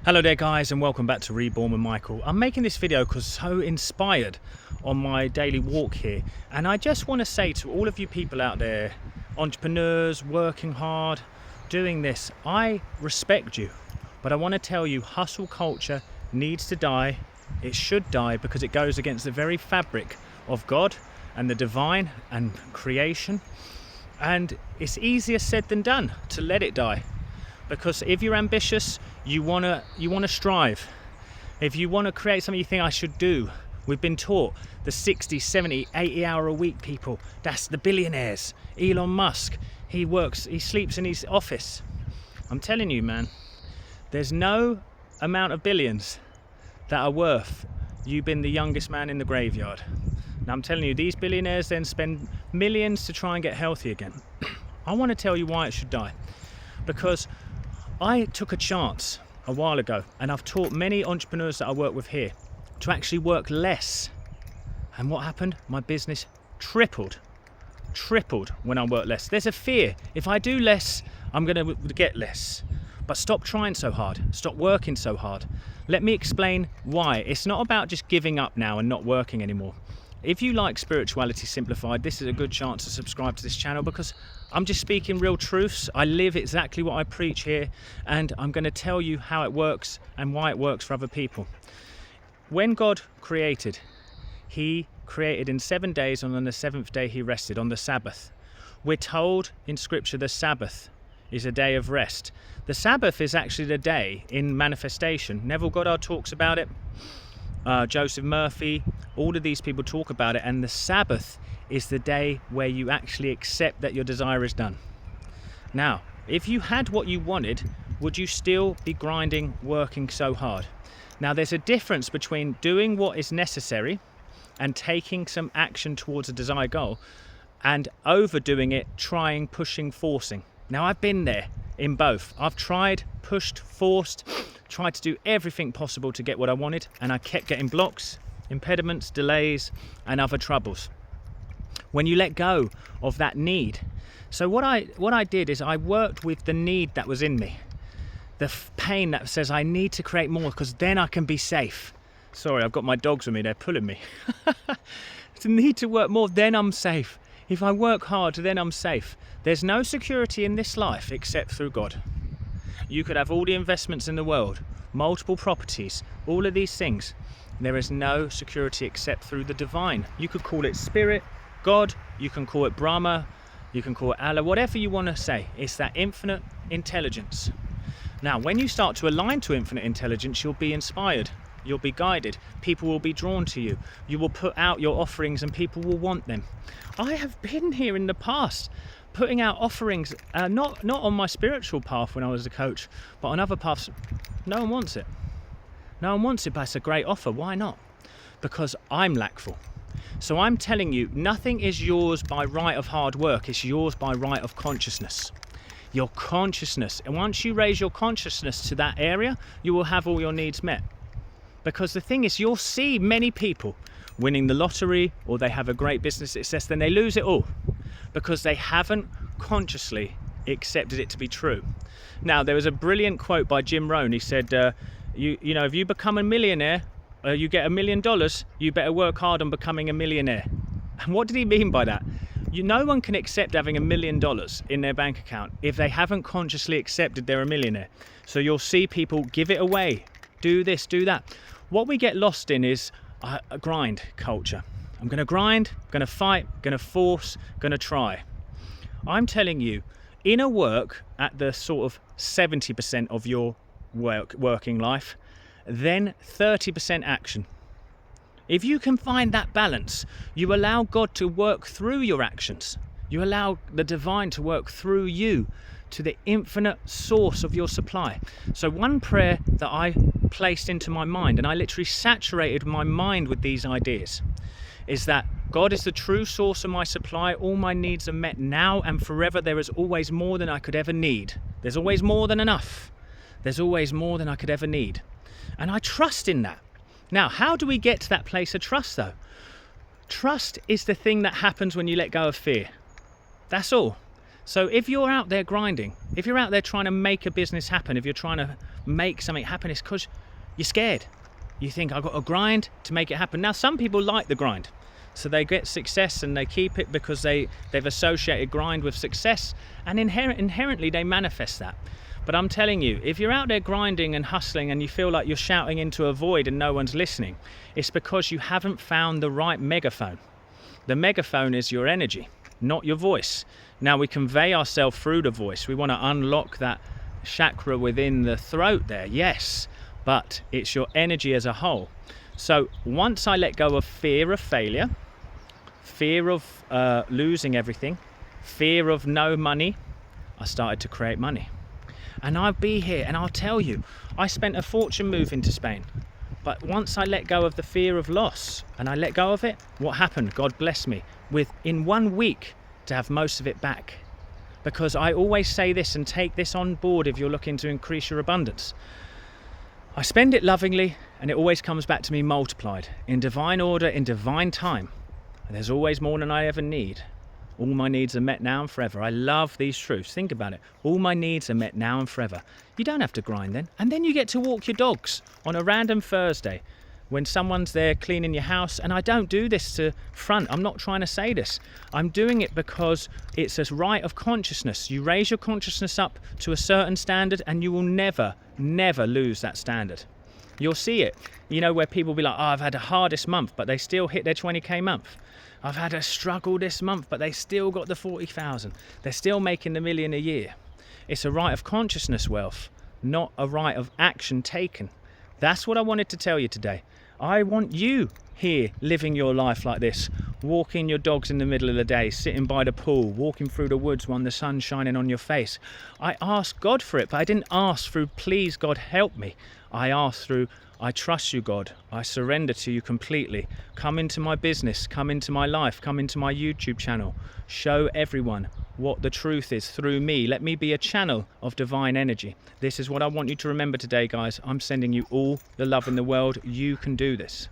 Hello there guys, and welcome back to Reborn with Michael. I'm making this video because so inspired on my daily walk here, and I just want to say to all of you people out there, entrepreneurs working hard, doing this, I respect you, but I want to tell you hustle culture needs to die. It should die because it goes against the very fabric of God and the divine and creation, and it's easier said than done to let it die. Because if you're ambitious, you wanna strive. If you want to create something you think I should do, we've been taught the 60, 70, 80 hour a week people, that's the billionaires. Elon Musk, he sleeps in his office. I'm telling you, man, there's no amount of billions that are worth you being the youngest man in the graveyard. Now I'm telling you, these billionaires then spend millions to try and get healthy again. I want to tell you why it should die. Because I took a chance a while ago, and I've taught many entrepreneurs that I work with here to actually work less. And what happened? My business tripled when I work less. There's a fear. If I do less, I'm going to get less. But stop trying so hard. Stop working so hard. Let me explain why. It's not about just giving up now and not working anymore. If you like Spirituality Simplified, this is a good chance to subscribe to this channel, because I'm just speaking real truths. I live exactly what I preach here, and I'm going to tell you how it works and why it works for other people. When God created, he created in 7 days, and on the seventh day he rested, on the Sabbath. We're told in scripture the Sabbath is a day of rest. The Sabbath is actually the day in manifestation. Neville Goddard talks about it. Joseph Murphy, all of these people talk about it, and the Sabbath is the day where you actually accept that your desire is done. Now, if you had what you wanted, would you still be grinding, working so hard? Now, there's a difference between doing what is necessary and taking some action towards a desired goal, and overdoing it, trying, pushing, forcing. Now, I've been there in both. I've tried, pushed, forced, tried to do everything possible to get what I wanted, and I kept getting blocks, impediments, delays, and other troubles. When you let go of that need, so what I did is I worked with the need that was in me, the pain that says I need to create more because then I can be safe. Sorry, I've got my dogs with me, they're pulling me. To need to work more, then I'm safe. If I work hard, then I'm safe. There's no security in this life except through God. You could have all the investments in the world, multiple properties, all of these things. There is no security except through the divine. You could call it spirit, God, you can call it Brahma, you can call it Allah, whatever you want to say. It's that infinite intelligence. Now, when you start to align to infinite intelligence, you'll be inspired. You'll be guided. People will be drawn to you. You will put out your offerings and people will want them. I have been here in the past putting out offerings, not on my spiritual path when I was a coach, but on other paths. No one wants it. No one wants it, but it's a great offer. Why not? Because I'm lackful. So I'm telling you, nothing is yours by right of hard work. It's yours by right of consciousness. Your consciousness. And once you raise your consciousness to that area, you will have all your needs met. Because the thing is, you'll see many people winning the lottery, or they have a great business success, then they lose it all because they haven't consciously accepted it to be true. Now, there was a brilliant quote by Jim Rohn. He said, you know, if you become a millionaire, you get $1 million, you better work hard on becoming a millionaire. And what did he mean by that? No one can accept having $1 million in their bank account if they haven't consciously accepted they're a millionaire. So you'll see people give it away, do this, do that. What we get lost in is a grind culture. I'm going to grind, going to fight, going to force, going to try. I'm telling you, inner work at the sort of 70% of your working life, then 30% action. If you can find that balance, you allow God to work through your actions. You allow the divine to work through you to the infinite source of your supply. So one prayer that I placed into my mind, and I literally saturated my mind with these ideas, is that God is the true source of my supply. All my needs are met now and forever. There is always more than I could ever need. There's always more than enough. There's always more than I could ever need. And I trust in that. Now, how do we get to that place of trust though? Trust is the thing that happens when you let go of fear. That's all. So if you're out there grinding, if you're out there trying to make a business happen, if you're trying to make something happen, it's because you're scared. You think, I've got to grind to make it happen. Now, some people like the grind. So they get success and they keep it because they've associated grind with success, and inherently they manifest that. But I'm telling you, if you're out there grinding and hustling and you feel like you're shouting into a void and no one's listening, it's because you haven't found the right megaphone. The megaphone is your energy, not your voice. Now, we convey ourselves through the voice. We want to unlock that chakra within the throat there, yes, but it's your energy as a whole. So once I let go of fear of failure, fear of losing everything, fear of no money, I started to create money. And I'll be here and I'll tell you, I spent a fortune moving to Spain. But once I let go of the fear of loss and I let go of it, what happened? God bless me with, in 1 week, to have most of it back. Because I always say this, and take this on board if you're looking to increase your abundance. I spend it lovingly and it always comes back to me multiplied, in divine order, in divine time. And there's always more than I ever need. All my needs are met now and forever. I love these truths. Think about it. All my needs are met now and forever. You don't have to grind then. And then you get to walk your dogs on a random Thursday when someone's there cleaning your house. And I don't do this to front. I'm not trying to say this. I'm doing it because it's a right of consciousness. You raise your consciousness up to a certain standard and you will never, never lose that standard. You'll see it, you know, where people be like, oh, I've had the hardest month, but they still hit their 20k month. I've had a struggle this month, but they still got the 40,000. They're still making the $1 million a year. It's a right of consciousness wealth, not a right of action taken. That's what I wanted to tell you today. I want you here living your life like this, walking your dogs in the middle of the day, sitting by the pool, walking through the woods when the sun's shining on your face. I asked God for it, but I didn't ask through, please God help me. I asked through, I trust you, God. I surrender to you completely. Come into my business, come into my life, come into my YouTube channel. Show everyone what the truth is through me. Let me be a channel of divine energy. This is what I want you to remember today, guys. I'm sending you all the love in the world. You can do this.